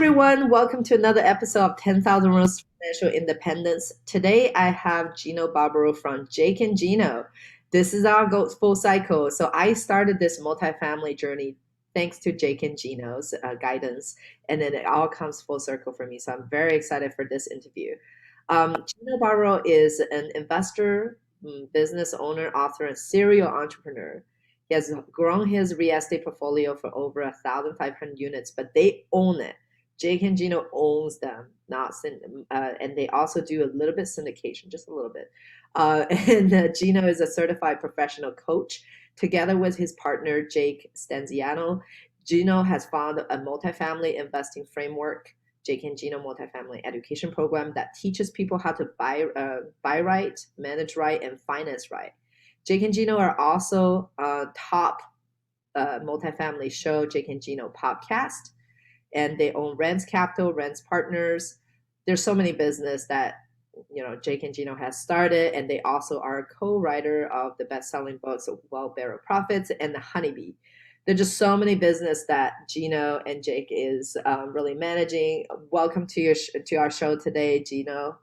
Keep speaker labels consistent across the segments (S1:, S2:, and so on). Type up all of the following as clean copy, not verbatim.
S1: everyone. Welcome to another episode of 10,000 Roads to Financial Independence. Today, I have Gino Barbaro from Jake and Gino. This is our full cycle. So I started this multifamily journey thanks to Jake and Gino's guidance, and then it all comes full circle for me. So I'm very excited for this interview. Gino Barbaro is an investor, business owner, author, and serial entrepreneur. He has grown his real estate portfolio for over 1,500 units, but they own it. Jake and Gino owns them, and they also do a little bit syndication, just a little bit. Gino is a certified professional coach. Together with his partner, Jake Stenziano, Gino has founded a multifamily investing framework, Jake and Gino Multifamily Education Program, that teaches people how to buy right, manage right, and finance right. Jake and Gino are also top multifamily show, Jake and Gino Podcast, and they own Rents Capital, Rents Partners. There's so many business that Jake and Gino has started, and they also are a co-writer of the best-selling books of Wheelbarrow Profits and The Honeybee. There's just so many business that Gino and Jake is really managing. Welcome to our show today, Gino.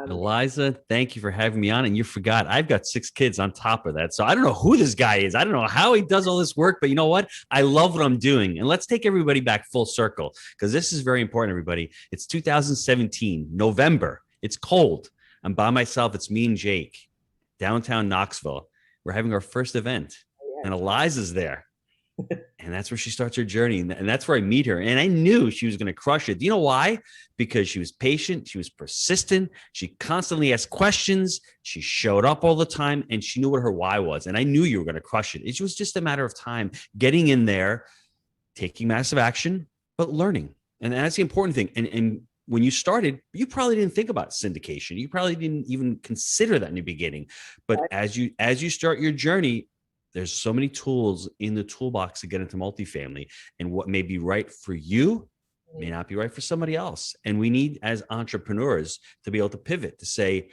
S2: Elisa, thank you for having me on. And you forgot, I've got 6 kids on top of that. So I don't know who this guy is. I don't know how he does all this work, but you know what? I love what I'm doing. And let's take everybody back full circle, because this is very important, everybody. It's 2017, November. It's cold. I'm by myself. It's me and Jake, downtown Knoxville. We're having our first event, and Eliza's there. And that's where she starts her journey. And that's where I meet her. And I knew she was going to crush it. Do you know why? Because she was patient. She was persistent. She constantly asked questions. She showed up all the time, and she knew what her why was. And I knew you were going to crush it. It was just a matter of time, getting in there, taking massive action, but learning. And that's the important thing. And when you started, you probably didn't think about syndication. You probably didn't even consider that in the beginning. But as you start your journey, there's so many tools in the toolbox to get into multifamily, and what may be right for you may not be right for somebody else. And we need, as entrepreneurs, to be able to pivot to say,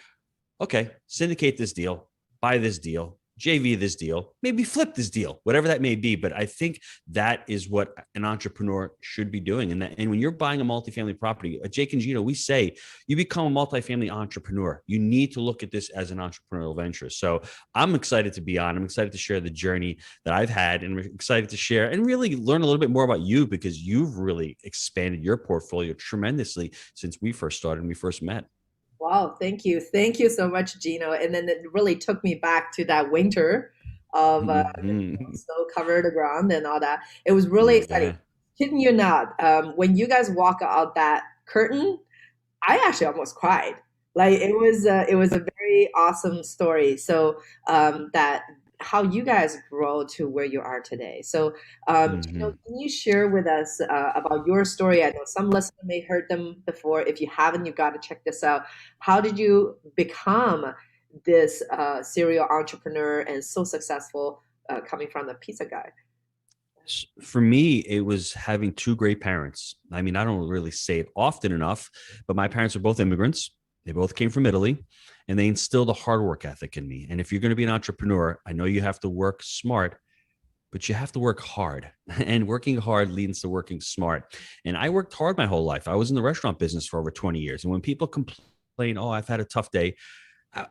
S2: okay, syndicate this deal, buy this deal, JV this deal, maybe flip this deal, whatever that may be. But I think that is what an entrepreneur should be doing. And when you're buying a multifamily property, at Jake and Gino, we say you become a multifamily entrepreneur. You need to look at this as an entrepreneurial venture. So I'm excited to be on. I'm excited to share the journey that I've had, and I'm excited to share and really learn a little bit more about you, because you've really expanded your portfolio tremendously since we first started and we first met.
S1: Wow, thank you. Thank you so much, Gino. And then it really took me back to that winter of snow cover the ground and all that. It was really exciting. Kidding you not, when you guys walk out that curtain, I actually almost cried. Like it was a very awesome story. So that how you guys grow to where you are today. So, Gino, can you share with us about your story? I know some listeners may have heard them before. If you haven't, you got to check this out. How did you become this serial entrepreneur and so successful coming from the pizza guy?
S2: For me, it was having 2 great parents. I mean, I don't really say it often enough, but my parents are both immigrants. They both came from Italy, and they instilled a hard work ethic in me. And if you're going to be an entrepreneur, I know you have to work smart, but you have to work hard. And working hard leads to working smart. And I worked hard my whole life. I was in the restaurant business for over 20 years. And when people complain, oh, I've had a tough day,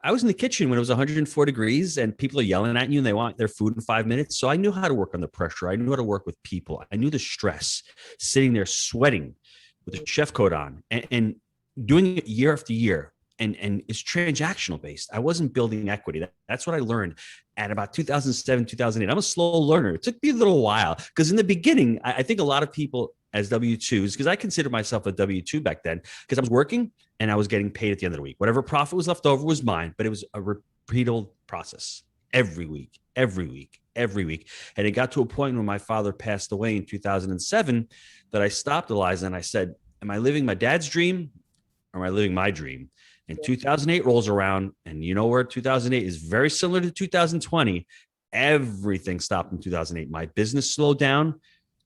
S2: I was in the kitchen when it was 104 degrees and people are yelling at you and they want their food in 5 minutes. So I knew how to work under pressure. I knew how to work with people. I knew the stress, sitting there sweating with a chef coat on and doing it year after year. And it's transactional based. I wasn't building equity. That's what I learned at about 2007, 2008. I'm a slow learner. It took me a little while, because in the beginning, I think a lot of people as W-2s, because I considered myself a W-2 back then, because I was working and I was getting paid at the end of the week. Whatever profit was left over was mine, but it was a repeatable process every week. And it got to a point when my father passed away in 2007 that I stopped, Eliza, and I said, am I living my dad's dream or am I living my dream? And 2008 rolls around, and you know where 2008 is very similar to 2020. Everything stopped in 2008. My business slowed down.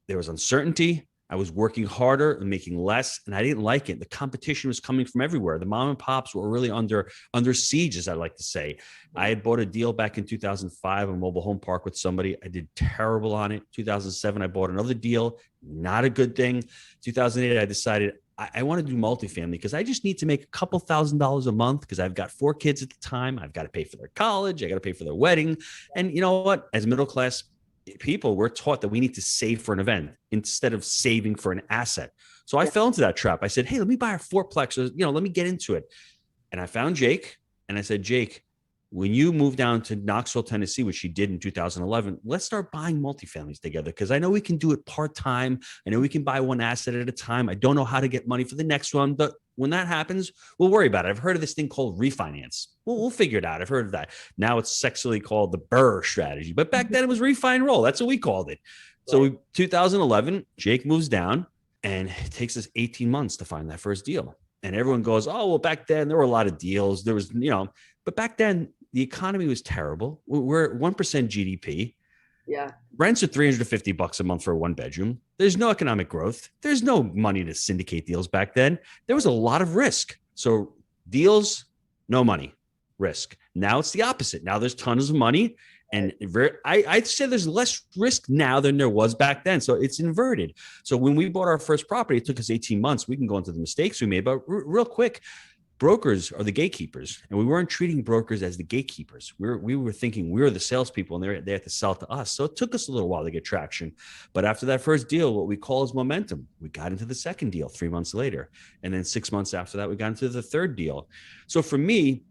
S2: There was uncertainty. I was working harder and making less, and I didn't like it. The competition was coming from everywhere. The mom and pops were really under siege, as I like to say. I had bought a deal back in 2005, a mobile home park with somebody. I did terrible on it. 2007, I bought another deal. Not a good thing. 2008, I decided I want to do multifamily because I just need to make a couple $1,000s a month because I've got 4 kids at the time. I've got to pay for their college. I got to pay for their wedding. And you know what? As middle class people, we're taught that we need to save for an event instead of saving for an asset. So I fell into that trap. I said, hey, let me buy a fourplex, or, let me get into it. And I found Jake and I said, Jake, when you move down to Knoxville, Tennessee, which she did in 2011, let's start buying multifamilies together because I know we can do it part-time. I know we can buy one asset at a time. I don't know how to get money for the next one, but when that happens, we'll worry about it. I've heard of this thing called refinance. We'll figure it out. I've heard of that. Now it's sexually called the Burr strategy, but back then it was refi and roll. That's what we called it. So 2011, Jake moves down and it takes us 18 months to find that first deal. And everyone goes, oh, well, back then there were a lot of deals. There was, but back then the economy was terrible. We're at 1% GDP.
S1: Yeah.
S2: Rents are $350 a month for a 1-bedroom. There's no economic growth. There's no money to syndicate deals back then. There was a lot of risk. So deals, no money, risk. Now it's the opposite. Now there's tons of money. And I'd say there's less risk now than there was back then. So it's inverted. So when we bought our first property, it took us 18 months. We can go into the mistakes we made, but real quick, brokers are the gatekeepers, and we weren't treating brokers as the gatekeepers. We were thinking we were the salespeople, and they had to sell to us. So it took us a little while to get traction. But after that first deal, what we call is momentum. We got into the second deal 3 months later, and then 6 months after that, we got into the third deal. So for me,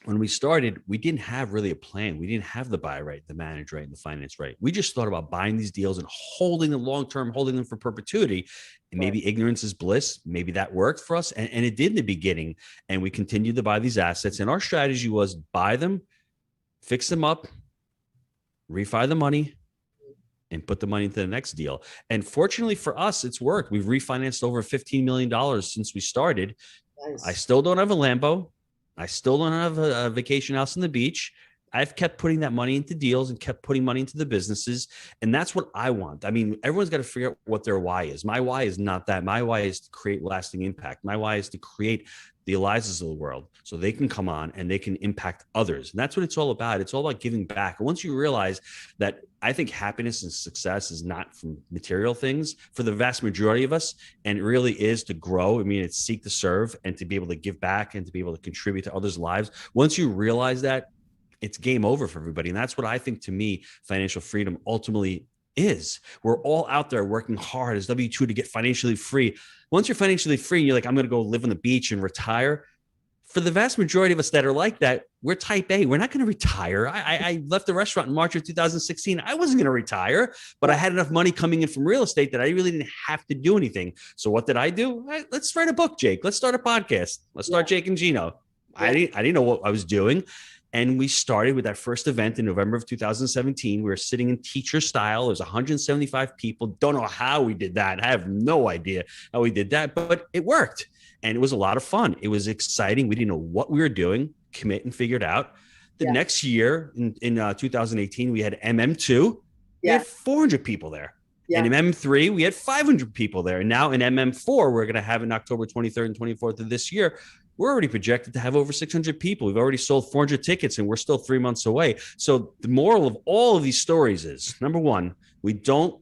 S2: when we started, we didn't have really a plan. We didn't have the buy right, the manage right, and the finance right. We just thought about buying these deals and holding them long-term, holding them for perpetuity. And maybe ignorance is bliss. Maybe that worked for us. And it did in the beginning. And we continued to buy these assets. And our strategy was buy them, fix them up, refi the money, and put the money into the next deal. And fortunately for us, it's worked. We've refinanced over $15 million since we started. Nice. I still don't have a Lambo. I still don't have a vacation house on the beach. I've kept putting that money into deals and kept putting money into the businesses. And that's what I want. I mean, everyone's got to figure out what their why is. My why is not that. My why is to create lasting impact. My why is to create the Elisas of the world so they can come on and they can impact others. And that's what it's all about. It's all about giving back. And once you realize that, I think happiness and success is not from material things for the vast majority of us, and it really is to grow. I mean, it's seek to serve and to be able to give back and to be able to contribute to others' lives. Once you realize that, it's game over for everybody. And that's what I think, to me, financial freedom ultimately is. We're all out there working hard as W-2 to get financially free. Once you're financially free, you're like, I'm going to go live on the beach and retire. For the vast majority of us that are like that, we're type A. We're not going to retire. I left the restaurant in March of 2016. I wasn't going to retire, but I had enough money coming in from real estate that I really didn't have to do anything. So what did I do? Let's write a book, Jake. Let's start a podcast. Let's start Jake and Gino. I didn't know what I was doing. And we started with that first event in November of 2017. We were sitting in teacher style. There was 175 people. Don't know how we did that. I have no idea how we did that, but it worked. And it was a lot of fun. It was exciting. We didn't know what we were doing, commit and figure it out. The next year in 2018, we had MM2. We had 400 people there. And in MM3, we had 500 people there. And now in MM4, we're going to have in October 23rd and 24th of this year, we're already projected to have over 600 people. We've already sold 400 tickets and we're still 3 months away. So the moral of all of these stories is, number one, we don't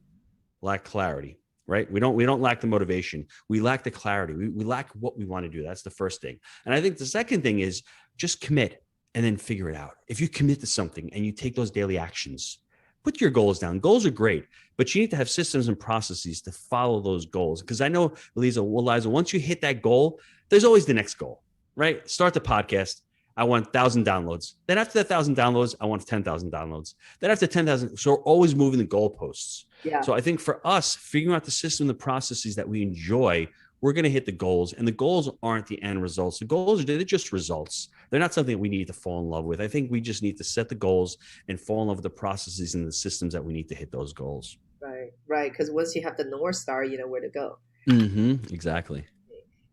S2: lack clarity, right? We don't lack the motivation. We lack the clarity. We lack what we want to do. That's the first thing. And I think the second thing is just commit and then figure it out. If you commit to something and you take those daily actions, put your goals down. Goals are great, but you need to have systems and processes to follow those goals. Because I know, Elisa, once you hit that goal, there's always the next goal. Right? Start the podcast. I want 1,000 downloads. Then after that 1,000 downloads, I want 10,000 downloads. Then after 10,000, so we're always moving the goalposts. Yeah. So I think for us, figuring out the system, the processes that we enjoy, we're going to hit the goals. And the goals aren't the end results. The goals, they're just results. They're not something that we need to fall in love with. I think we just need to set the goals and fall in love with the processes and the systems that we need to hit those goals.
S1: Right. Because once you have the North Star, you know where to go.
S2: Mm-hmm. Exactly.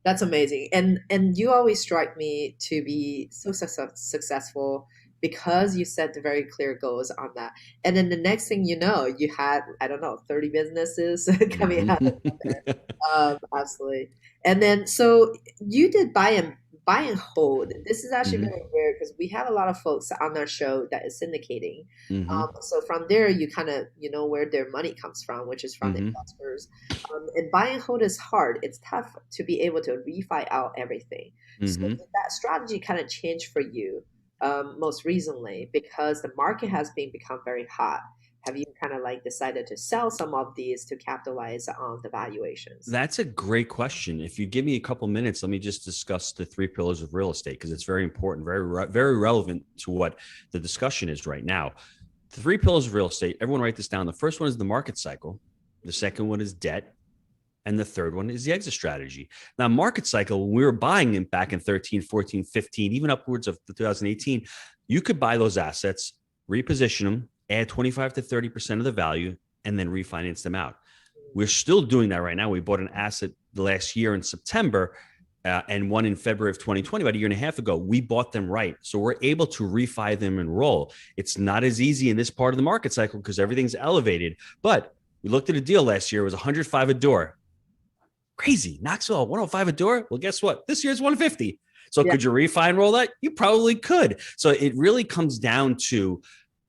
S1: That's amazing. And you always strike me to be so successful because you set the very clear goals on that. And then the next thing you know, you had, I don't know, 30 businesses coming out of there. Absolutely. And then, so you did buy and hold. This is actually
S2: hmm
S1: very rare because we have a lot of folks on our show that is syndicating.
S2: hmm
S1: So from there, you kind of, you know, where their money comes from, which is from the
S2: hmm
S1: investors. And buy and hold is hard. It's tough to be able to refi out everything. So
S2: hmm
S1: did that strategy kind of change for you most recently because the market has become very hot? Have you kind of like decided to sell some of these to capitalize on the valuations?
S2: That's a great question. If you give me a couple minutes, let me just discuss the three pillars of real estate because it's very important, very relevant to what the discussion is right now. The three pillars of real estate, everyone write this down. The first one is the market cycle. The second one is debt. And the third one is the exit strategy. Now, market cycle, when we were buying them back in 13, 14, 15, even upwards of 2018, you could buy those assets, reposition them, add 25 to 30% of the value, and then refinance them out. We're still doing that right now. We bought an asset the last year in September and one in February of 2020, about a year and a half ago. We bought them right. So we're able to refi them and roll. It's not as easy in this part of the market cycle because everything's elevated. But we looked at a deal last year. It was 105 a door. Crazy. Knoxville, 105 a door. Well, guess what? This year's 150. So
S1: Yeah.
S2: could you refi and roll that? You probably could. So it really comes down to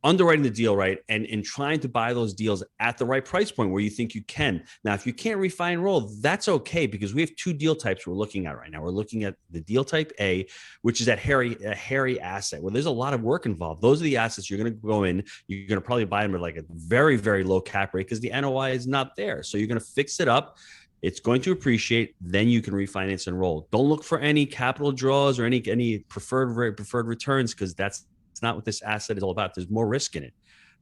S2: underwriting the deal right and trying to buy those deals at the right price point where you think you can. Now, if you can't refi and roll, that's okay because we have two deal types we're looking at right now. We're looking at the deal type A, which is a hairy asset where there's a lot of work involved. Those are the assets you're going to go in. You're going to probably buy them at like a very, very low cap rate because the NOI is not there. So you're going to fix it up. It's going to appreciate. Then you can refinance and roll. Don't look for any capital draws or any preferred returns because that's not what this asset is all about. There's more risk in it.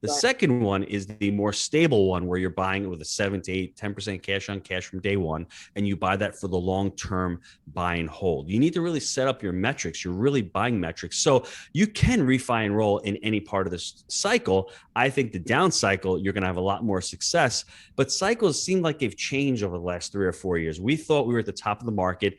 S2: The
S1: Right.
S2: second one is the more stable one where you're buying it with a 7 to 8, 10% cash on cash from day one, and you buy that for the long-term buy and hold. You need to really set up your metrics. You're really buying metrics. So you can refi and roll in any part of this cycle. I think the down cycle, you're going to have a lot more success, but cycles seem like they've changed over the last 3 or 4 years. We thought we were at the top of the market.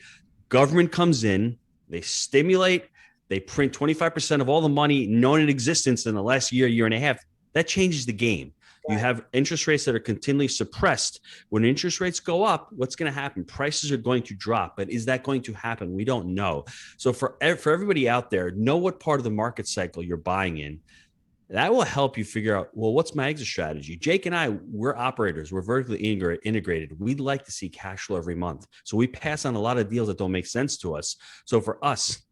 S2: Government comes in, they stimulate, they print 25% of all the money known in existence in the last year and a half. That changes the game. Right. You have interest rates that are continually suppressed. When interest rates go up, what's going to happen? Prices are going to drop. But is that going to happen? We don't know. So for everybody out there, know what part of the market cycle you're buying in. That will help you figure out, well, what's my exit strategy? Jake and I, we're operators. We're vertically integrated. We'd like to see cash flow every month. So we pass on a lot of deals that don't make sense to us. So for us,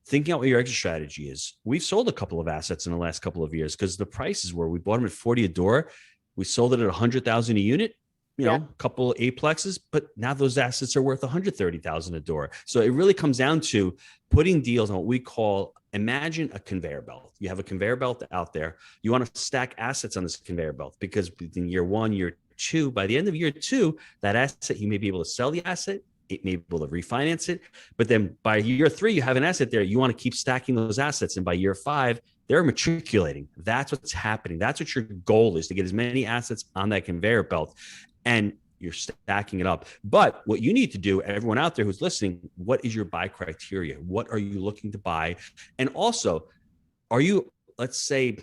S2: thinking out what your exit strategy is. We've sold a couple of assets in the last couple of years because the prices were, we bought them at 40 a door. We sold it at 100,000 a unit, a couple of eightplexes, but now those assets are worth 130,000 a door. So it really comes down to putting deals on what we call, imagine a conveyor belt. You have a conveyor belt out there. You want to stack assets on this conveyor belt because in year one, year two, by the end of year two, that asset, you may be able to sell the asset. It may be able to refinance it. But then by year 3, you have an asset there. You want to keep stacking those assets. And by year 5, they're matriculating. That's what's happening. That's what your goal is, to get as many assets on that conveyor belt. And you're stacking it up. But what you need to do, everyone out there who's listening, what is your buy criteria? What are you looking to buy? And also, are you, let's say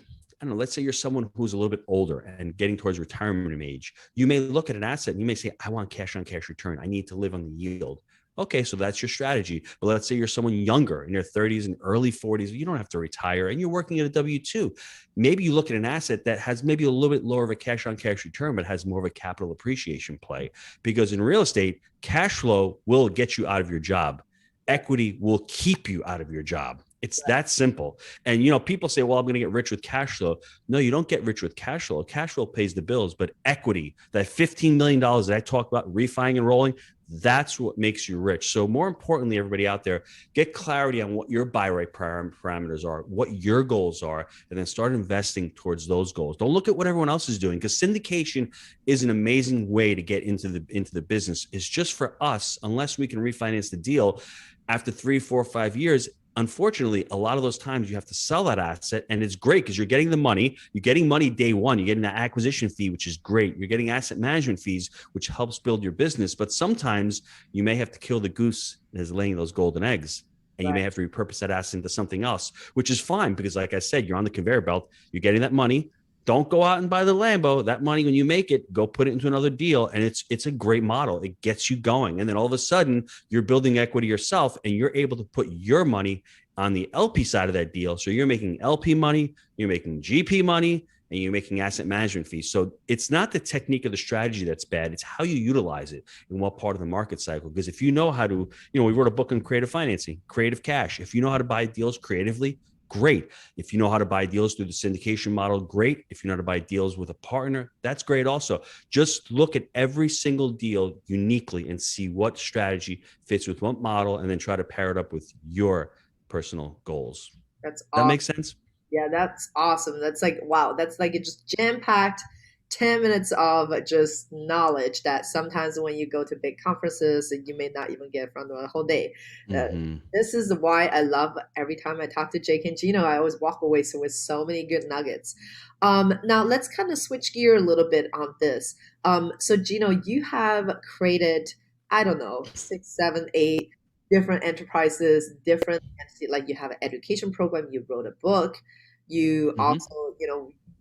S2: you're someone who's a little bit older and getting towards retirement age. You may look at an asset and you may say, I want cash on cash return. I need to live on the yield. Okay, so that's your strategy. But let's say you're someone younger in your 30s and early 40s. You don't have to retire and you're working at a W-2. Maybe you look at an asset that has maybe a little bit lower of a cash on cash return, but has more of a capital appreciation play. Because in real estate, cash flow will get you out of your job. Equity will keep you out of your job. It's that simple. And, people say, well, I'm going to get rich with cash flow. No, you don't get rich with cash flow. Cash flow pays the bills, but equity, that $15 million that I talked about, refining and rolling, that's what makes you rich. So more importantly, everybody out there, get clarity on what your buy rate parameters are, what your goals are, and then start investing towards those goals. Don't look at what everyone else is doing, because syndication is an amazing way to get into the business. It's just for us, unless we can refinance the deal after 3, 4, 5 years. Unfortunately, a lot of those times you have to sell that asset, and it's great because you're getting the money. You're getting money day one. You're getting that acquisition fee, which is great. You're getting asset management fees, which helps build your business. But sometimes you may have to kill the goose that is laying those golden eggs. and you may have to repurpose that asset into something else, which is fine because, like I said, you're on the conveyor belt. You're getting that money. Don't go out and buy the Lambo. That money, when you make it, go put it into another deal. And it's a great model. It gets you going. And then all of a sudden, you're building equity yourself, and you're able to put your money on the LP side of that deal. So you're making LP money, you're making GP money, and you're making asset management fees. So it's not the technique or the strategy that's bad. It's how you utilize it in what part of the market cycle. Because if you know how to, we wrote a book on creative financing, creative cash. If you know how to buy deals creatively, great. If you know how to buy deals through the syndication model, great. If you know how to buy deals with a partner, that's great also. Just look at every single deal uniquely and see what strategy fits with what model, and then try to pair it up with your personal goals.
S1: That's
S2: awesome. That makes sense?
S1: Yeah, that's awesome. That's like, wow. That's like it just jam-packed 10 minutes of just knowledge that sometimes when you go to big conferences, you may not even get from the whole day. This is why I love every time I talk to Jake and Gino, I always walk away with so many good nuggets. Now let's kind of switch gear a little bit on this. So Gino, you have created, I don't know, 6, 7, 8 different enterprises, different entities. Like you have an education program, you wrote a book, you also,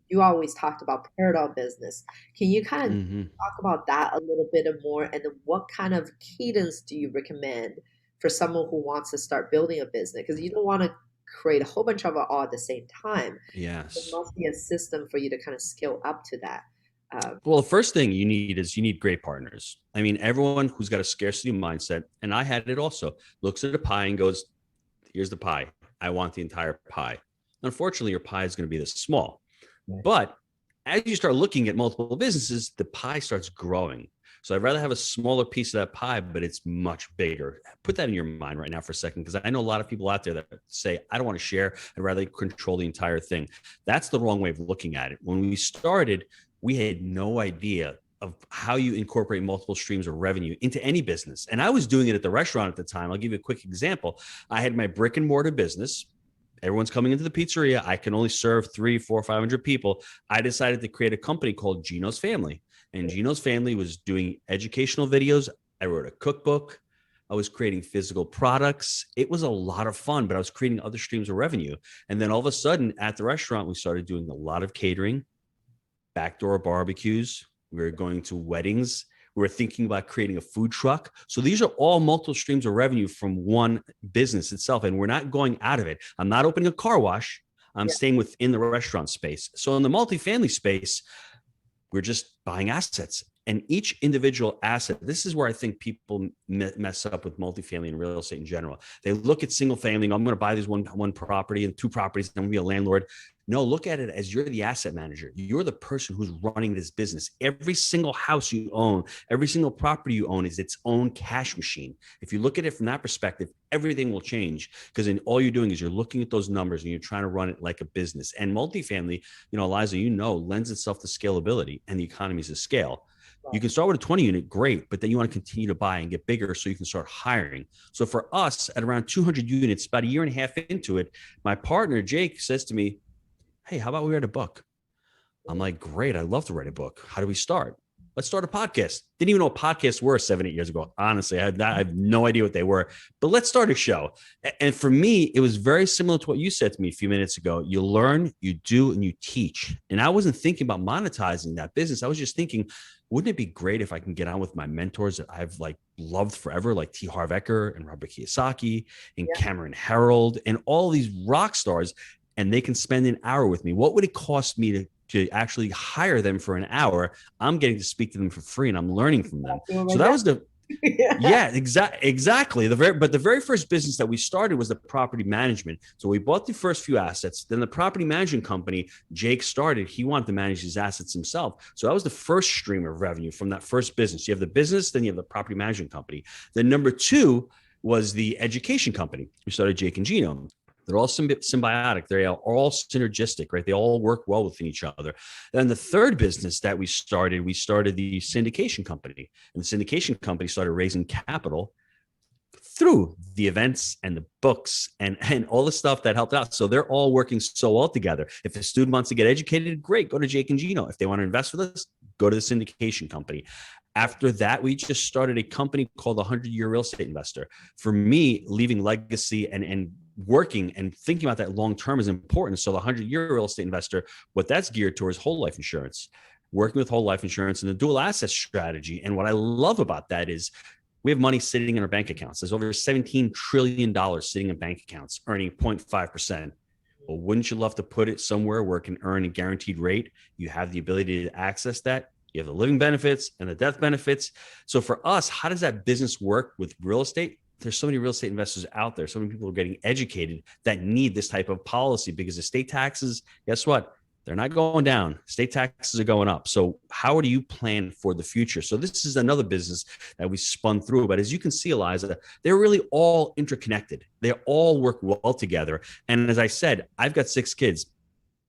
S1: you always talked about parallel business. Can you kind of talk about that a little bit more? And then what kind of cadence do you recommend for someone who wants to start building a business? Because you don't want to create a whole bunch of it all at the same time.
S2: Yes.
S1: There must be a system for you to kind of scale up to that.
S2: Well, the first thing you need great partners. I mean, everyone who's got a scarcity mindset, and I had it also, looks at a pie and goes, here's the pie. I want the entire pie. Unfortunately, your pie is going to be this small. But as you start looking at multiple businesses, the pie starts growing. So I'd rather have a smaller piece of that pie, but it's much bigger. Put that in your mind right now for a second, because I know a lot of people out there that say, I don't want to share. I'd rather control the entire thing. That's the wrong way of looking at it. When we started, we had no idea of how you incorporate multiple streams of revenue into any business. And I was doing it at the restaurant at the time. I'll give you a quick example. I had my brick and mortar business. Everyone's coming into the pizzeria. I can only serve 300, 400, 500 people. I decided to create a company called Gino's Family. And Gino's Family was doing educational videos. I wrote a cookbook. I was creating physical products. It was a lot of fun, but I was creating other streams of revenue. And then all of a sudden at the restaurant, we started doing a lot of catering, backdoor barbecues. We were going to weddings. We were thinking about creating a food truck. So these are all multiple streams of revenue from one business itself. And we're not going out of it. I'm not opening a car wash. I'm staying within the restaurant space. So in the multifamily space, we're just buying assets. And each individual asset, this is where I think people mess up with multifamily and real estate in general. They look at single family. I'm going to buy this one property and 2 properties, and I'm going to be a landlord. No, look at it as you're the asset manager. You're the person who's running this business. Every single house you own, every single property you own is its own cash machine. If you look at it from that perspective, everything will change, because all you're doing is you're looking at those numbers and you're trying to run it like a business. And multifamily, Eliza, lends itself to scalability and the economies of scale. You can start with a 20 unit, great, but then you want to continue to buy and get bigger so you can start hiring. So for us at around 200 units, about a year and a half into it, my partner, Jake, says to me, hey, how about we write a book? I'm like, great. I'd love to write a book. How do we start? Let's start a podcast. Didn't even know what podcasts were 7, 8 years ago. Honestly, I have no idea what they were, but let's start a show. And for me, it was very similar to what you said to me a few minutes ago. You learn, you do, and you teach. And I wasn't thinking about monetizing that business. I was just thinking, wouldn't it be great if I can get on with my mentors that I've loved forever, like T. Harv Eker and Robert Kiyosaki and Cameron Herold and all these rock stars, and they can spend an hour with me? What would it cost me to actually hire them for an hour? I'm getting to speak to them for free and I'm learning from them. So that was the exactly. But the very first business that we started was the property management. So we bought the first few assets. Then the property management company, Jake started, he wanted to manage his assets himself. So that was the first stream of revenue from that first business. You have the business, then you have the property management company. Then number 2 was the education company. We started Jake and Gino. They're all symbiotic. They're all synergistic, right? They all work well within each other. Then the third business that we started the syndication company. And the syndication company started raising capital through the events and the books and all the stuff that helped out. So they're all working so well together. If a student wants to get educated, great, go to Jake and Gino. If they want to invest with us, go to the syndication company. After that, we just started a company called the 100-Year Real Estate Investor. For me, leaving legacy and working and thinking about that long term is important. So the 100-Year Real Estate Investor, what that's geared towards whole life insurance, working with whole life insurance and the dual asset strategy. And what I love about that is we have money sitting in our bank accounts. There's over $17 trillion sitting in bank accounts, earning 0.5%. Well, wouldn't you love to put it somewhere where it can earn a guaranteed rate? You have the ability to access that. You have the living benefits and the death benefits. So for us, how does that business work with real estate? There's so many real estate investors out there. So many people are getting educated that need this type of policy because the state taxes, guess what? They're not going down. State taxes are going up. So how do you plan for the future? So this is another business that we spun through. But as you can see, Eliza, they're really all interconnected. They all work well together. And as I said, I've got 6 kids.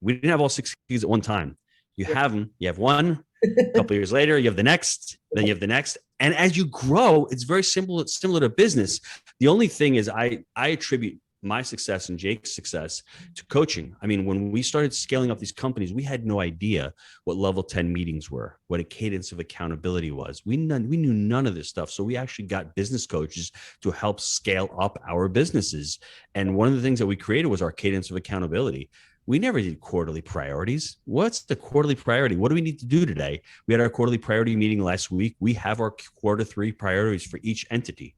S2: We didn't have all 6 kids at one time. You have them. You have one. A couple of years later, you have the next. Then you have the next. And as you grow, it's very simple. It's similar to business. The only thing is I attribute my success and Jake's success to coaching. I mean, when we started scaling up these companies, we had no idea what level 10 meetings were, what a cadence of accountability was. We knew none of this stuff. So we actually got business coaches to help scale up our businesses. And one of the things that we created was our cadence of accountability. We never did quarterly priorities. What's the quarterly priority? What do we need to do today? We had our quarterly priority meeting last week. We have our quarter 3 priorities for each entity.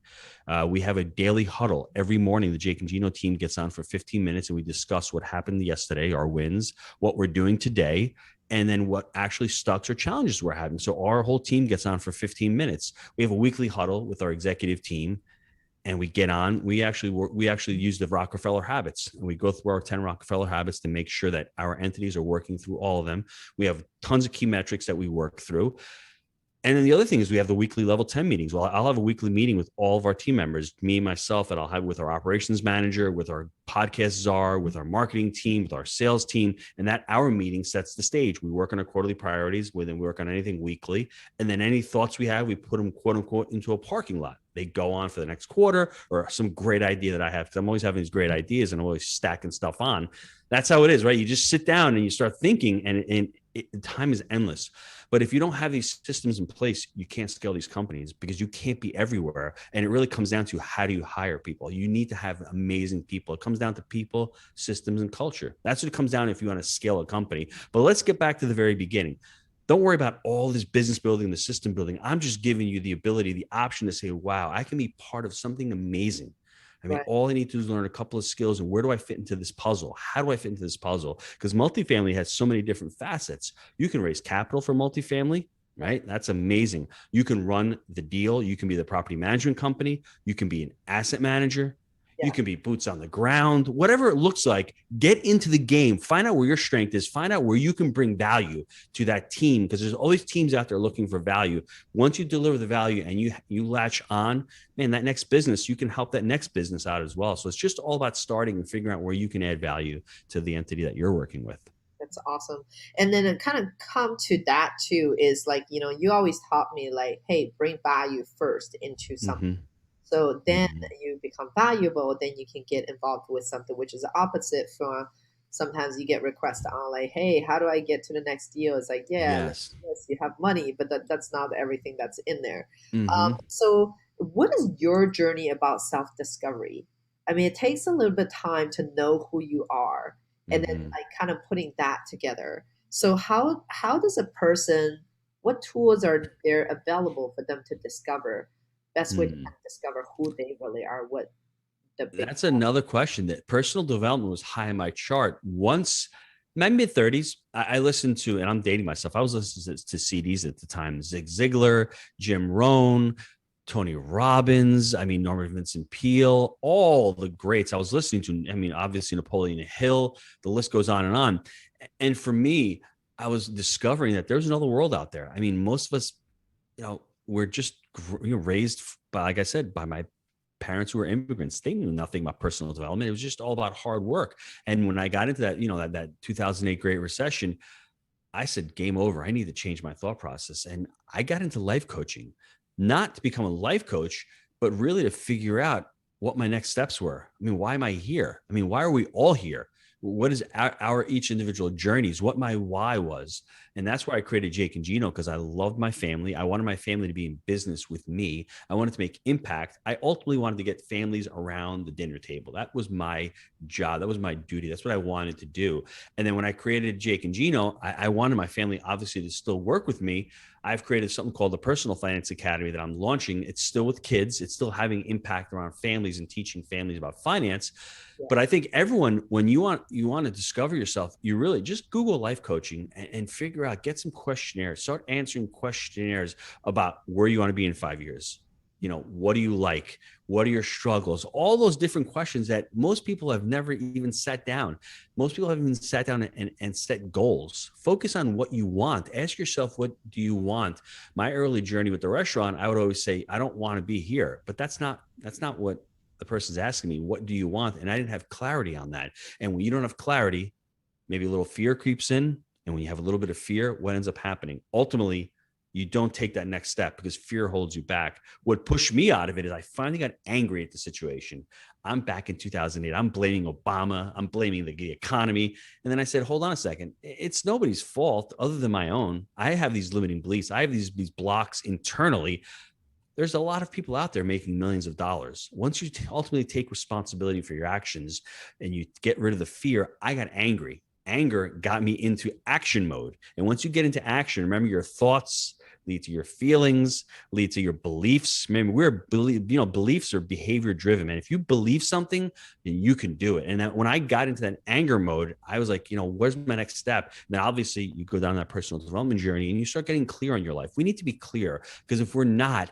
S2: We have a daily huddle every morning. The Jake and Gino team gets on for 15 minutes and we discuss what happened yesterday, our wins, what we're doing today, and then what actually stucks or challenges we're having. So our whole team gets on for 15 minutes. We have a weekly huddle with our executive team. And we get on, we actually use the Rockefeller habits, and we go through our 10 Rockefeller habits to make sure that our entities are working through all of them. We have tons of key metrics that we work through. And then the other thing is we have the weekly level 10 meetings. Well, I'll have a weekly meeting with all of our team members, me, myself, and I'll have with our operations manager, with our podcast czar, with our marketing team, with our sales team. And that our meeting sets the stage. We work on our quarterly priorities, we then work on anything weekly. And then any thoughts we have, we put them, quote unquote, into a parking lot. They go on for the next quarter or some great idea that I have. Because I'm always having these great ideas and I'm always stacking stuff on. That's how it is, right? You just sit down and you start thinking and time is endless. But if you don't have these systems in place, you can't scale these companies because you can't be everywhere. And it really comes down to how do you hire people? You need to have amazing people. It comes down to people, systems, and culture. That's what it comes down to if you want to scale a company. But let's get back to the very beginning. Don't worry about all this business building, the system building. I'm just giving you the ability, the option to say, wow, I can be part of something amazing. I mean, all I need to do is learn a couple of skills and where do I fit into this puzzle? How do I fit into this puzzle? Because multifamily has so many different facets. You can raise capital for multifamily, right? That's amazing. You can run the deal. You can be the property management company. You can be an asset manager. You can be boots on the ground, whatever it looks like. Get into the game, find out where your strength is, find out where you can bring value to that team, because there's always teams out there looking for value. Once you deliver the value and you latch on, man, that next business, you can help that next business out as well. So it's just all about starting and figuring out where you can add value to the entity that you're working with.
S1: That's awesome. And then it kind of come to that too, is like, you always taught me like, hey, bring value first into something. Mm-hmm. So then you become valuable, then you can get involved with something, which is the opposite from sometimes you get requests on like, hey, how do I get to the next deal? It's like, yes, you have money, but that's not everything that's in there. Mm-hmm. So what is your journey about self-discovery? I mean, it takes a little bit of time to know who you are and then like kind of putting that together. So how does a person, what tools are there available for them to discover? Best way to kind of discover who they really are. That's
S2: another question. That personal development was high on my chart. Once my mid 30s, I listened to, and I'm dating myself, I was listening to CDs at the time, Zig Ziglar, Jim Rohn, Tony Robbins, Norman Vincent Peale, all the greats I was listening to. Obviously Napoleon Hill, the list goes on and on. And for me, I was discovering that there's another world out there. Most of us, we're just raised by, like I said, by my parents who were immigrants. They knew nothing about personal development. It was just all about hard work. And when I got into that, that 2008 Great Recession, I said, game over. I need to change my thought process. And I got into life coaching, not to become a life coach, but really to figure out what my next steps were. Why am I here? Why are we all here? what is our each individual journeys, what my why was. And that's why I created Jake and Gino, because I loved my family. I wanted my family to be in business with me. I wanted to make impact. I ultimately wanted to get families around the dinner table. That was my job. That was my duty. That's what I wanted to do. And then when I created Jake and Gino, I wanted my family obviously to still work with me. I've created something called the Personal Finance Academy that I'm launching. It's still with kids. It's still having impact around families and teaching families about finance.
S1: Yeah.
S2: But I think everyone, when you want to discover yourself, you really just Google life coaching and figure out, get some questionnaires, start answering questionnaires about where you want to be in 5 years. What do you like? What are your struggles? All those different questions that most people have never even sat down. Most people haven't even sat down and set goals. Focus on what you want. Ask yourself, what do you want? My early journey with the restaurant, I would always say, I don't want to be here, but that's not what the person's asking me. What do you want? And I didn't have clarity on that. And when you don't have clarity, maybe a little fear creeps in. And when you have a little bit of fear, what ends up happening? Ultimately, you don't take that next step because fear holds you back. What pushed me out of it is I finally got angry at the situation. I'm back in 2008. I'm blaming Obama. I'm blaming the economy. And then I said, hold on a second. It's nobody's fault other than my own. I have these limiting beliefs. I have these blocks internally. There's a lot of people out there making millions of dollars. Once you ultimately take responsibility for your actions and you get rid of the fear, I got angry. Anger got me into action mode. And once you get into action, remember, your thoughts lead to your feelings, lead to your beliefs. Remember, beliefs are behavior driven, man. If you believe something, then you can do it. And when I got into that anger mode, I was like, where's my next step? Now, obviously, you go down that personal development journey and you start getting clear on your life. We need to be clear, because if we're not,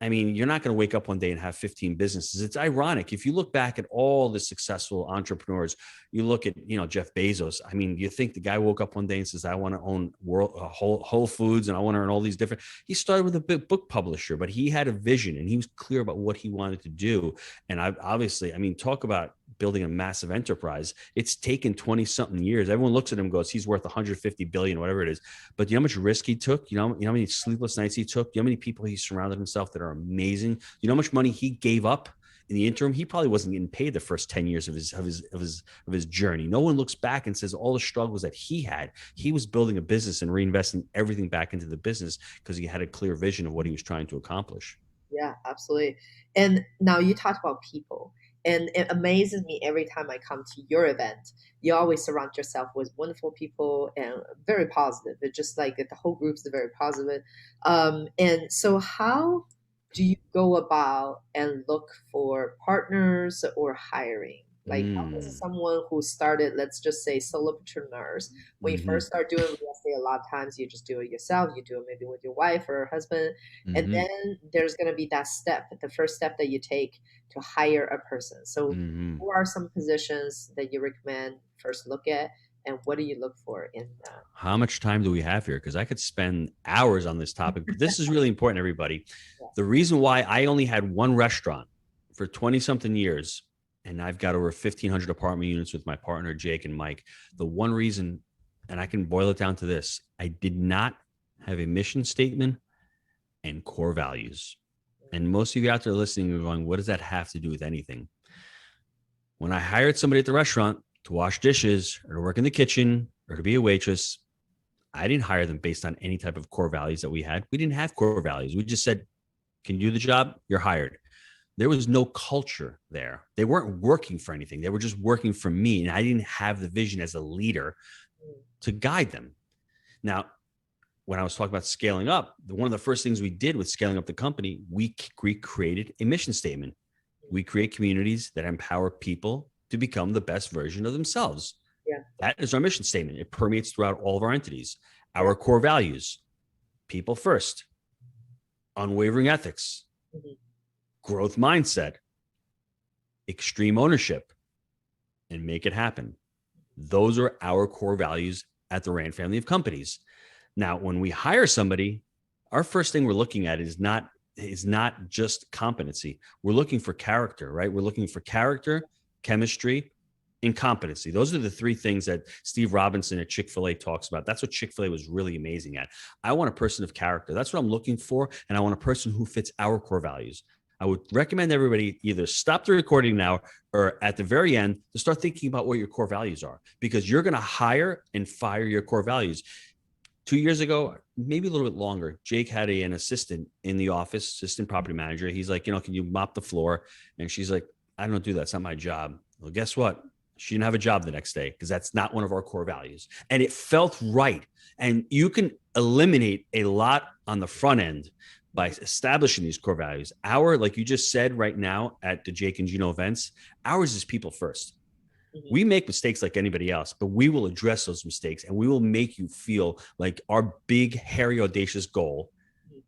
S2: you're not going to wake up one day and have 15 businesses. It's ironic. If you look back at all the successful entrepreneurs, you look at, Jeff Bezos. You think the guy woke up one day and says, I want to own Whole Foods and I want to earn all these different. He started with a big book publisher, but he had a vision and he was clear about what he wanted to do. And talk about building a massive enterprise. It's taken 20 something years. Everyone looks at him and goes, he's worth 150 billion, whatever it is. But you know how much risk he took? You know how many sleepless nights he took? You know how many people he surrounded himself that are amazing? You know how much money he gave up in the interim? He probably wasn't getting paid the first 10 years of his journey. No one looks back and says all the struggles that he had. He was building a business and reinvesting everything back into the business because he had a clear vision of what he was trying to accomplish.
S1: Yeah, absolutely. And now you talked about people. And it amazes me every time I come to your event. You always surround yourself with wonderful people and very positive. It's just like the whole group's very positive. And so how do you go about and look for partners or hiring? Like, how does someone who started, let's just say, solopreneurs, when you first start doing real estate, a lot of times you just do it yourself. You do it maybe with your wife or husband. And then there's going to be that step, the first step that you take to hire a person. So who are some positions that you recommend first look at? And what do you look for in that?
S2: How much time do we have here? Because I could spend hours on this topic, but this is really important, everybody. Yeah. The reason why I only had one restaurant for 20 something years, and I've got over 1,500 apartment units with my partner, Jake and Mike. The one reason, and I can boil it down to this, I did not have a mission statement and core values. And most of you out there listening are going, what does that have to do with anything? When I hired somebody at the restaurant to wash dishes or to work in the kitchen or to be a waitress, I didn't hire them based on any type of core values that we had. We didn't have core values. We just said, can you do the job? You're hired. There was no culture there. They weren't working for anything. They were just working for me. And I didn't have the vision as a leader to guide them. Now, when I was talking about scaling up, one of the first things we did with scaling up the company, we created a mission statement. We create communities that empower people to become the best version of themselves.
S1: Yeah.
S2: That is our mission statement. It permeates throughout all of our entities. Our core values: people first, unwavering ethics, growth mindset, extreme ownership, and make it happen. Those are our core values at the Rand family of companies. Now, when we hire somebody, our first thing we're looking at is not just competency. We're looking for character, right? We're looking for character, chemistry, and competency. Those are the three things that Steve Robinson at Chick-fil-A talks about. That's what Chick-fil-A was really amazing at. I want a person of character. That's what I'm looking for. And I want a person who fits our core values. I would recommend everybody either stop the recording now or at the very end to start thinking about what your core values are, because you're going to hire and fire your core values. 2 years ago, maybe a little bit longer, Jake had an assistant in the office, assistant property manager. He's like, can you mop the floor? And she's like, I don't do that. It's not my job. Well, guess what? She didn't have a job the next day because that's not one of our core values. And it felt right. And you can eliminate a lot on the front end by establishing these core values. Like you just said right now at the Jake and Gino events, ours is people first. We make mistakes like anybody else, but we will address those mistakes and we will make you feel like our big, hairy, audacious goal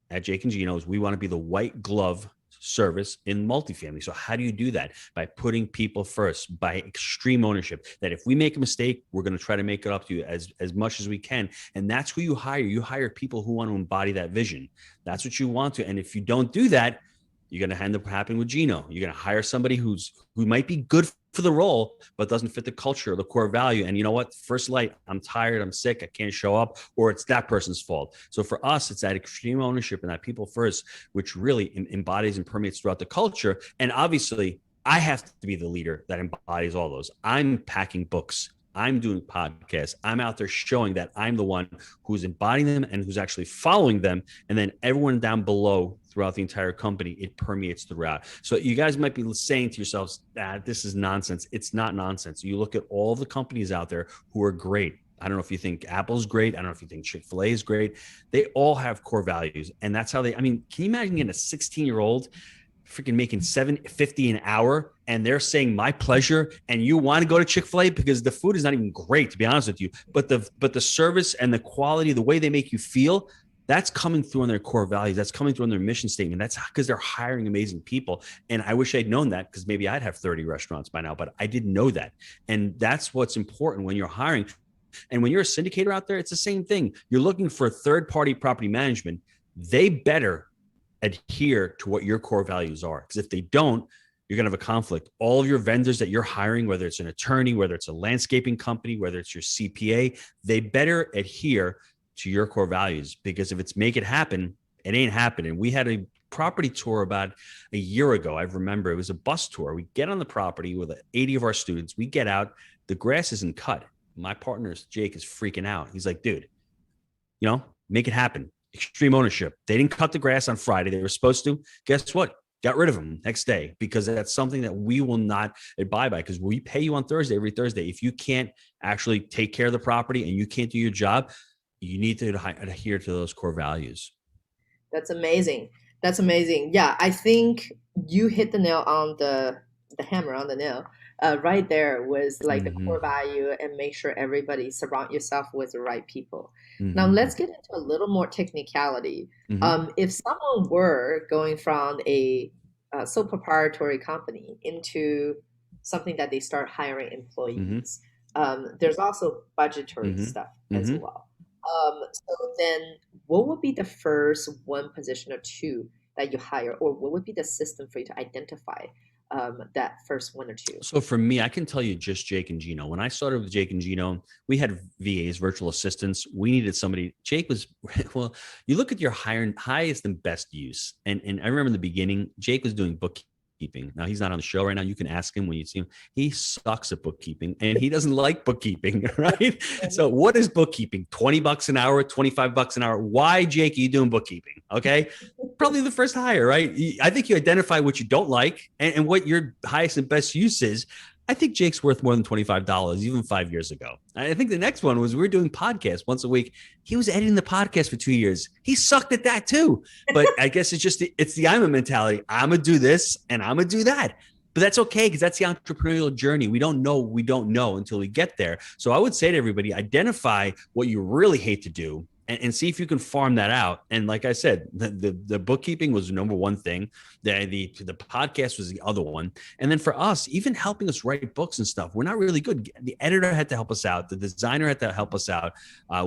S2: at Jake and Gino is we want to be the white glove service in multifamily. So how do you do that? By putting people first, by extreme ownership, that if we make a mistake, we're going to try to make it up to you as much as we can. And that's who you hire. You hire people who want to embody that vision. That's what you want to. And if you don't do that, you're going to end up happening with Gino. You're going to hire somebody who might be good for the role, but doesn't fit the culture or the core value. And you know what? First light, I'm tired, I'm sick, I can't show up, or it's that person's fault. So for us, it's that extreme ownership and that people first, which really embodies and permeates throughout the culture. And obviously, I have to be the leader that embodies all those. I'm packing books. I'm doing podcasts. I'm out there showing that I'm the one who's embodying them and who's actually following them. And then everyone down below throughout the entire company, it permeates throughout. So you guys might be saying to yourselves, this is nonsense. It's not nonsense. You look at all the companies out there who are great. I don't know if you think Apple's great. I don't know if you think Chick-fil-A is great. They all have core values. And that's how can you imagine getting a 16-year-old freaking making $7.50 an hour and they're saying my pleasure, and you want to go to Chick-fil-A because the food is not even great, to be honest with you, but the service and the quality, the way they make you feel, that's coming through on their core values. That's coming through on their mission statement. That's because they're hiring amazing people. And I wish I'd known that, because maybe I'd have 30 restaurants by now, but I didn't know that. And that's what's important when you're hiring. And when you're a syndicator out there, it's the same thing. You're looking for third-party property management. They better adhere to what your core values are, because if they don't, you're going to have a conflict. All of your vendors that you're hiring, whether it's an attorney, whether it's a landscaping company, whether it's your CPA, they better adhere to your core values, because if it's make it happen, it ain't happening. We had a property tour about a year ago. I remember it was a bus tour. We get on the property with 80 of our students. We get out, the grass isn't cut. My partner, Jake, is freaking out. He's like, dude, make it happen. Extreme ownership. They didn't cut the grass on Friday. They were supposed to. Guess what? Got rid of them next day, because that's something that we will not abide by, because we pay you on Thursday, every Thursday. If you can't actually take care of the property and you can't do your job, you need to adhere to those core values.
S1: That's amazing. That's amazing. Yeah, I think you hit the nail on the hammer on the nail. Right there was like the core value, and make sure everybody surround yourself with the right people. Now let's get into a little more technicality. If someone were going from a sole proprietary company into something that they start hiring employees, there's also budgetary stuff as well. So then what would be the first one position or two that you hire, or what would be the system for you to identify that first one or two?
S2: So for me, I can tell you just Jake and Gino. When I started with Jake and Gino, we had VAs, virtual assistants. We needed somebody. Jake was, well, you look at your highest and best use. And I remember in the beginning, Jake was doing bookkeeping. Now, he's not on the show right now. You can ask him when you see him. He sucks at bookkeeping, and he doesn't like bookkeeping, right? So what is bookkeeping? $20 an hour, $25 an hour. Why, Jake, are you doing bookkeeping? Okay. Probably the first hire, right? I think you identify what you don't like and what your highest and best use is. I think Jake's worth more than $25, even 5 years ago. I think the next one was we were doing podcasts once a week. He was editing the podcast for 2 years. He sucked at that too. But I guess it's the I'm a mentality. I'm going to do this and I'm going to do that. But that's okay, because that's the entrepreneurial journey. We don't know until we get there. So I would say to everybody, identify what you really hate to do and see if you can farm that out. And like I said, the bookkeeping was the number one thing. The podcast was the other one. And then for us, even helping us write books and stuff, we're not really good. The editor had to help us out. The designer had to help us out.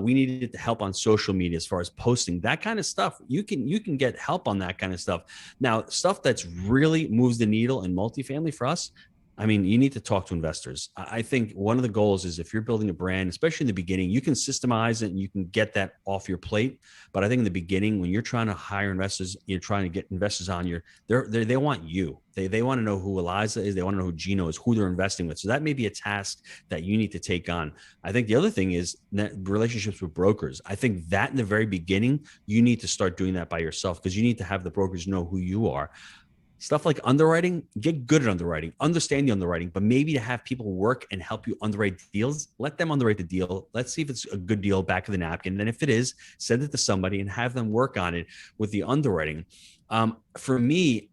S2: We needed to help on social media as far as posting, that kind of stuff. You can get help on that kind of stuff. Now, stuff that's really moves the needle in multifamily for us, I mean, you need to talk to investors. I think one of the goals is if you're building a brand, especially in the beginning, you can systemize it and you can get that off your plate. But I think in the beginning, when you're trying to hire investors, you're trying to get investors on your, they want you. They want to know who Elisa is. They want to know who Gino is, who they're investing with. So that may be a task that you need to take on. I think the other thing is that relationships with brokers. I think that in the very beginning, you need to start doing that by yourself because you need to have the brokers know who you are. Stuff like underwriting, get good at underwriting, understand the underwriting, but maybe to have people work and help you underwrite deals, let them underwrite the deal. Let's see if it's a good deal back of the napkin. And if it is, send it to somebody and have them work on it with the underwriting. For me,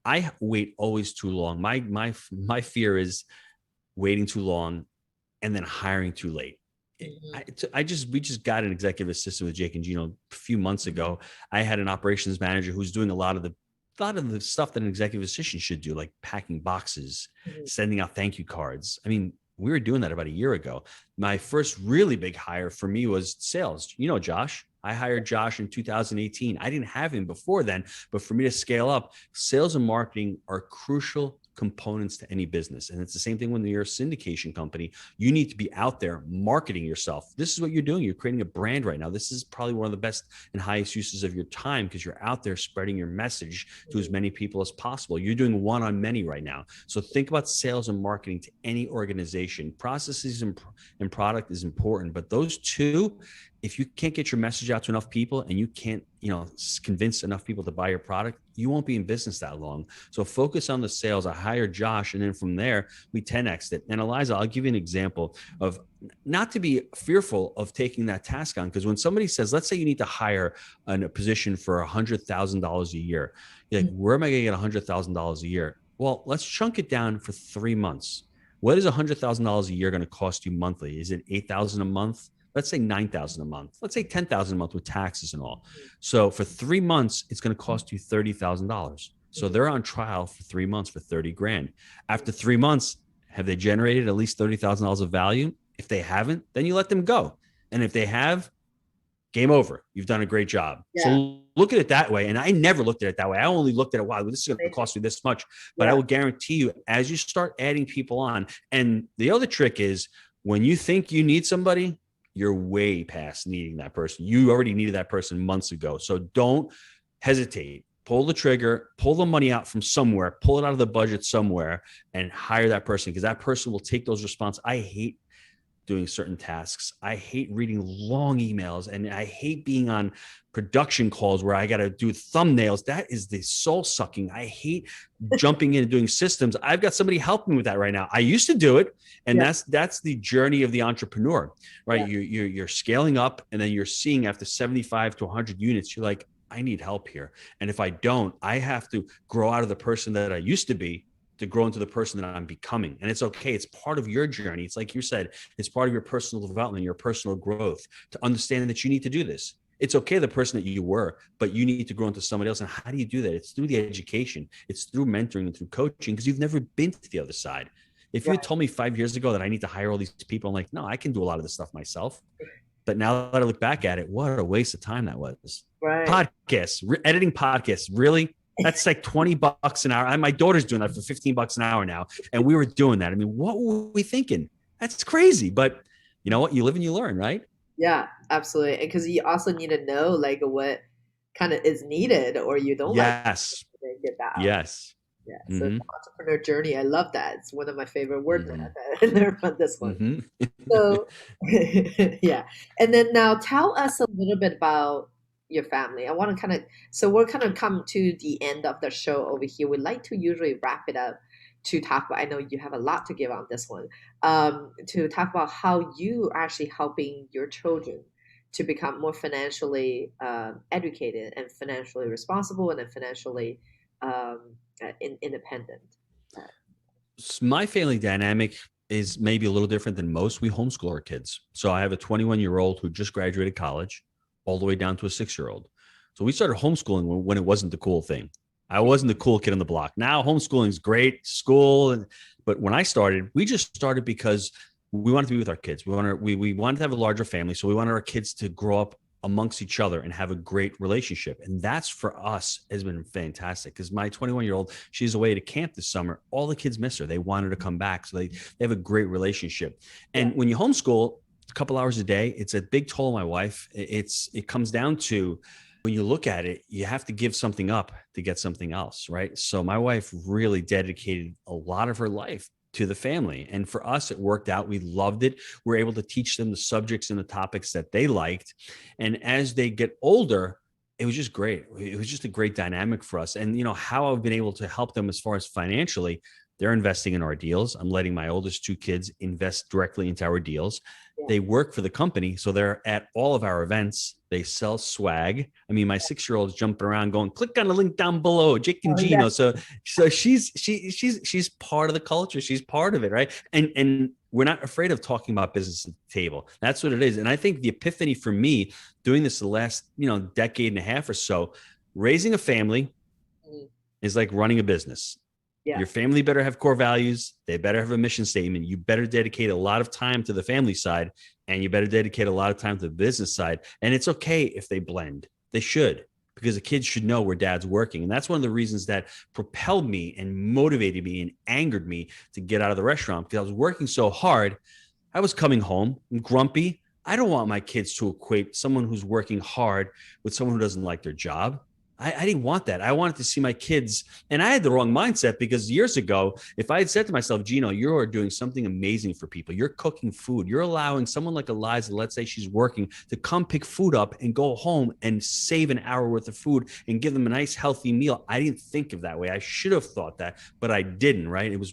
S2: I wait always too long. My fear is waiting too long and then hiring too late. We just got an executive assistant with Jake and Gino a few months ago. I had an operations manager who's doing a lot of the stuff that an executive assistant should do, like packing boxes, sending out thank you cards. I mean, we were doing that about a year ago. My first really big hire for me was sales. You know, Josh, I hired Josh in 2018. I didn't have him before then, but for me to scale up, sales and marketing are crucial components to any business. And it's the same thing when you're a syndication company. You need to be out there marketing yourself. This is what you're doing. You're creating a brand right now. This is probably one of the best and highest uses of your time because you're out there spreading your message to as many people as possible. You're doing one on many right now. So think about sales and marketing to any organization. Processes and product is important, but those two, if you can't get your message out to enough people and you can't, convince enough people to buy your product, you won't be in business that long. So focus on the sales. I hired Josh, and then from there, we 10x'd it. And Eliza, I'll give you an example of not to be fearful of taking that task on. Because when somebody says, let's say you need to hire a position for $100,000 a year, you're like, where am I going to get $100,000 a year? Well, let's chunk it down for 3 months. What is $100,000 a year going to cost you monthly? Is it $8,000 a month? Let's say $9,000 a month. Let's say $10,000 a month with taxes and all. So for 3 months, it's going to cost you $30,000. So they're on trial for 3 months for 30 grand. After 3 months, have they generated at least $30,000 of value? If they haven't, then you let them go. And if they have, game over. You've done a great job. Yeah. So look at it that way. And I never looked at it that way. I only looked at it, wow, this is going to cost me this much. But I will guarantee you, as you start adding people on, and the other trick is when you think you need somebody, you're way past needing that person. You already needed that person months ago. So don't hesitate. Pull the trigger, pull the money out from somewhere, pull it out of the budget somewhere and hire that person because that person will take those responses. I hate doing certain tasks. I hate reading long emails and I hate being on production calls where I got to do thumbnails. That is the soul sucking. I hate jumping in and doing systems. I've got somebody helping me with that right now. I used to do it. And that's the journey of the entrepreneur, right? Yeah. You're scaling up and then you're seeing after 75 to 100 units, you're like, I need help here. And if I don't, I have to grow out of the person that I used to be to grow into the person that I'm becoming. And it's okay. It's part of your journey. It's like you said, it's part of your personal development, your personal growth to understand that you need to do this. It's okay, the person that you were, but you need to grow into somebody else. And how do you do that? It's through the education. It's through mentoring and through coaching because you've never been to the other side. If you had told me 5 years ago that I need to hire all these people, I'm like, no, I can do a lot of this stuff myself. But now that I look back at it, what a waste of time that was.
S1: Right.
S2: Podcasts, editing podcasts, really? That's like $20 an hour. My daughter's doing that for $15 an hour now. And we were doing that. I mean, what were we thinking? That's crazy. But you know what? You live and you learn, right?
S1: Yeah, absolutely. Because you also need to know like what kind of is needed or you don't like get that out.
S2: Yes.
S1: Yeah. So the entrepreneur journey, I love that. It's one of my favorite words that I learned from this one. So yeah. And then now tell us a little bit about your family. I want to we're kind of come to the end of the show over here. We like to usually wrap it up to talk about, I know you have a lot to give on this one, to talk about how you are actually helping your children to become more financially educated and financially responsible and then financially independent.
S2: My family dynamic is maybe a little different than most. We homeschool our kids. So I have a 21-year-old who just graduated college all the way down to a 6-year-old. So we started homeschooling when it wasn't the cool thing. I wasn't the cool kid on the block. Now homeschooling is great, school. But when I started, we just started because we wanted to be with our kids. We wanted to have a larger family. So we wanted our kids to grow up amongst each other and have a great relationship. And that's for us has been fantastic because my 21-year-old, she's away to camp this summer. All the kids miss her. They want her to come back. So they have a great relationship. And when you homeschool a couple hours a day, it's a big toll on my wife. It comes down to, when you look at it, you have to give something up to get something else, right? So my wife really dedicated a lot of her life to the family. And for us, it worked out. We loved it. We were able to teach them the subjects and the topics that they liked. And as they get older, it was just great. It was just a great dynamic for us. And, how I've been able to help them as far as financially, they're investing in our deals. I'm letting my oldest two kids invest directly into our deals. They work for the company, so they're at all of our events. They sell swag. I mean, my 6-year-old's jumping around going, click on the link down below, Jake and Gino. So she's part of the culture. She's part of it, right? And we're not afraid of talking about business at the table. That's what it is. And I think the epiphany for me doing this the last, decade and a half or so, raising a family is like running a business. Yeah. Your family better have core values. They better have a mission statement. You better dedicate a lot of time to the family side, and you better dedicate a lot of time to the business side. And it's okay if they blend. They should, because the kids should know where dad's working. And that's one of the reasons that propelled me and motivated me and angered me to get out of the restaurant, because I was working so hard. I was coming home grumpy. I don't want my kids to equate someone who's working hard with someone who doesn't like their job. I didn't want that. I wanted to see my kids, and I had the wrong mindset, because years ago, if I had said to myself, Gino, you're doing something amazing for people. You're cooking food. You're allowing someone like Elisa, let's say she's working, to come pick food up and go home and save an hour worth of food and give them a nice, healthy meal. I didn't think of that way. I should have thought that, but I didn't, right? It was,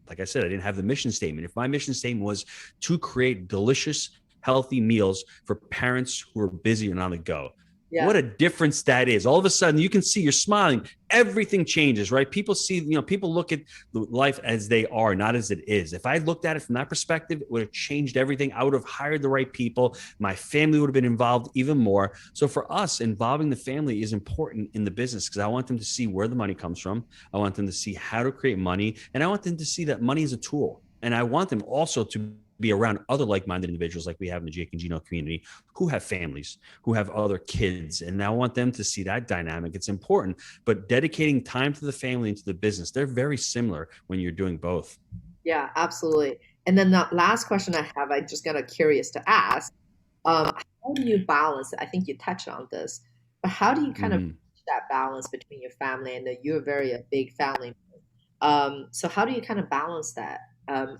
S2: like I said, I didn't have the mission statement. If my mission statement was to create delicious, healthy meals for parents who are busy and on the go, what a difference that is. All of a sudden, you can see, you're smiling. Everything changes, right? People see, people look at life as they are, not as it is. If I looked at it from that perspective, it would have changed everything. I would have hired the right people. My family would have been involved even more. So for us, involving the family is important in the business, because I want them to see where the money comes from. I want them to see how to create money. And I want them to see that money is a tool. And I want them also to be around other like-minded individuals like we have in the Jake and Gino community, who have families, who have other kids. And I want them to see that dynamic. It's important, but dedicating time to the family and to the business, they're very similar when you're doing both.
S1: Yeah, absolutely. And then the last question I have, I just got curious to ask, how do you balance it? I think you touched on this, but how do you kind of reach that balance between your family? and you're a big family. So how do you kind of balance that?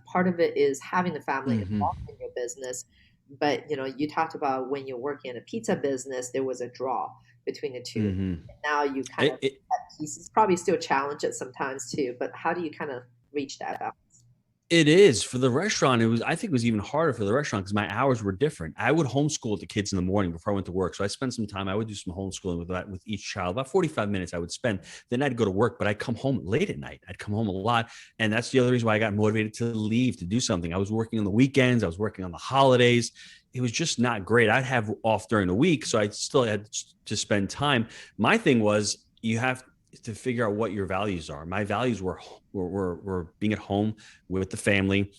S1: Part of it is having the family involved in your business. But, you talked about when you're working in a pizza business, there was a draw between the two. And now you kind of at peace. It's probably still challenging sometimes too, but how do you kind of reach that balance?
S2: It is. For the restaurant, I think it was even harder for the restaurant because my hours were different. I would homeschool the kids in the morning before I went to work. So I spent some time. I would do some homeschooling with each child, about 45 minutes I would spend. Then I'd go to work, but I'd come home late at night. I'd come home a lot. And that's the other reason why I got motivated to leave, to do something. I was working on the weekends. I was working on the holidays. It was just not great. I'd have off during the week, so I still had to spend time. My thing was, you have to figure out what your values are. My values were being at home with the family.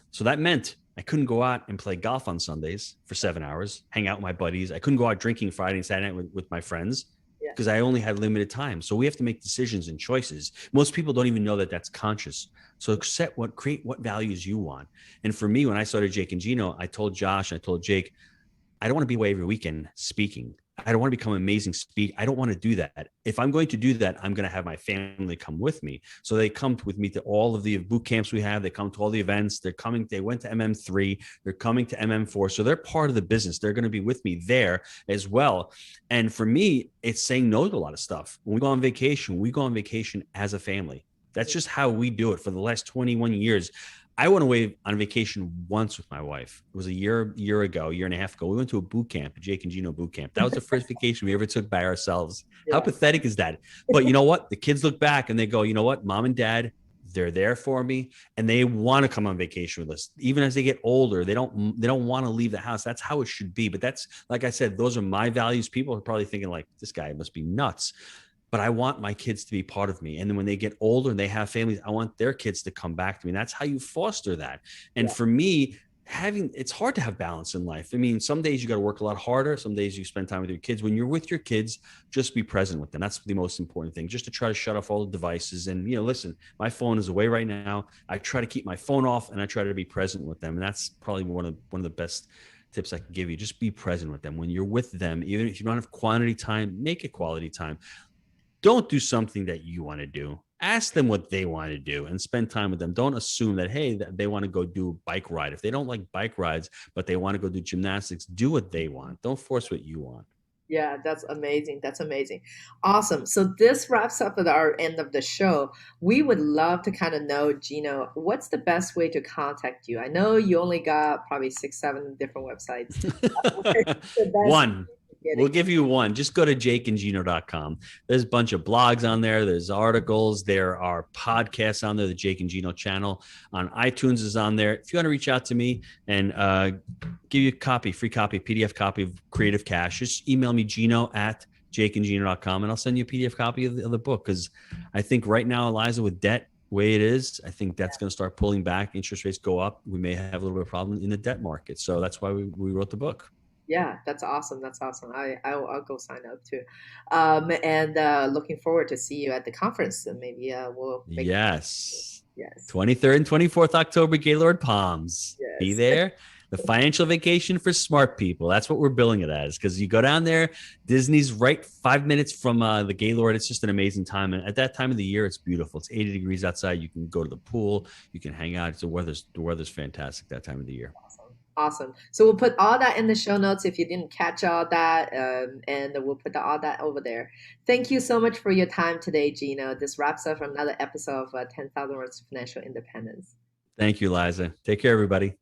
S2: So that meant I couldn't go out and play golf on Sundays for 7 hours, hang out with my buddies. I couldn't go out drinking Friday and Saturday night with my friends because I only had limited time. So we have to make decisions and choices. Most people don't even know that that's conscious. So create what values you want. And for me, when I started Jake and Gino, I told Josh, I told Jake, I don't want to be away every weekend speaking. I don't want to become an amazing speaker. I don't want to do that. If I'm going to do that, I'm going to have my family come with me. So they come with me to all of the boot camps we have. They come to all the events. They went to MM3. They're coming to MM4. So they're part of the business. They're going to be with me there as well. And for me, it's saying no to a lot of stuff. When we go on vacation as a family. That's just how we do it for the last 21 years. I went away on vacation once with my wife. It was a year and a half ago. We went to a boot camp, a Jake and Gino boot camp. That was the first vacation we ever took by ourselves. How pathetic is that? But you know what? The kids look back and they go, you know what? Mom and dad, they're there for me, and they want to come on vacation with us. Even as they get older, they don't want to leave the house. That's how it should be. But that's, like I said, those are my values. People are probably thinking like, this guy must be nuts. But I want my kids to be part of me. And then when they get older and they have families, I want their kids to come back to me. And that's how you foster that. And for me, it's hard to have balance in life. I mean, some days you got to work a lot harder. Some days you spend time with your kids. When you're with your kids, just be present with them. That's the most important thing, just to try to shut off all the devices. And, listen, my phone is away right now. I try to keep my phone off and I try to be present with them. And that's probably one of the best tips I can give you. Just be present with them. When you're with them, even if you don't have quantity time, make it quality time. Don't do something that you want to do. Ask them what they want to do and spend time with them. Don't assume that, hey, that they want to go do a bike ride. If they don't like bike rides, but they want to go do gymnastics, do what they want. Don't force what you want.
S1: Yeah, that's amazing. That's amazing. Awesome. So this wraps up at our end of the show. We would love to kind of know, Gino, what's the best way to contact you? I know you only got probably 6, 7 different websites.
S2: One. We'll give you one. Just go to jakeandgino.com. There's a bunch of blogs on there. There's articles. There are podcasts on there. The Jake and Gino channel on iTunes is on there. If you want to reach out to me and give you a copy, free copy, PDF copy of Creative Cash, just email me, gino@jakeandgino.com, and I'll send you a PDF copy of the book. Because I think right now, Eliza, with debt the way it is, I think that's going to start pulling back. Interest rates go up. We may have a little bit of problem in the debt market. So that's why we wrote the book.
S1: Yeah, that's awesome. That's awesome. I'll go sign up too. And looking forward to see you at the conference. And maybe we'll make
S2: Yes.
S1: Yes.
S2: 23rd and 24th October, Gaylord Palms.
S1: Yes.
S2: Be there. The financial vacation for smart people. That's what we're billing it as, because you go down there, Disney's right 5 minutes from the Gaylord. It's just an amazing time. And at that time of the year, it's beautiful. It's 80 degrees outside. You can go to the pool. You can hang out. The weather's fantastic that time of the year.
S1: Awesome. So we'll put all that in the show notes if you didn't catch all that, and we'll put all that over there. Thank you so much for your time today, Gino. This wraps up another episode of 10,000 Words of Financial Independence.
S2: Thank you, Liza. Take care, everybody.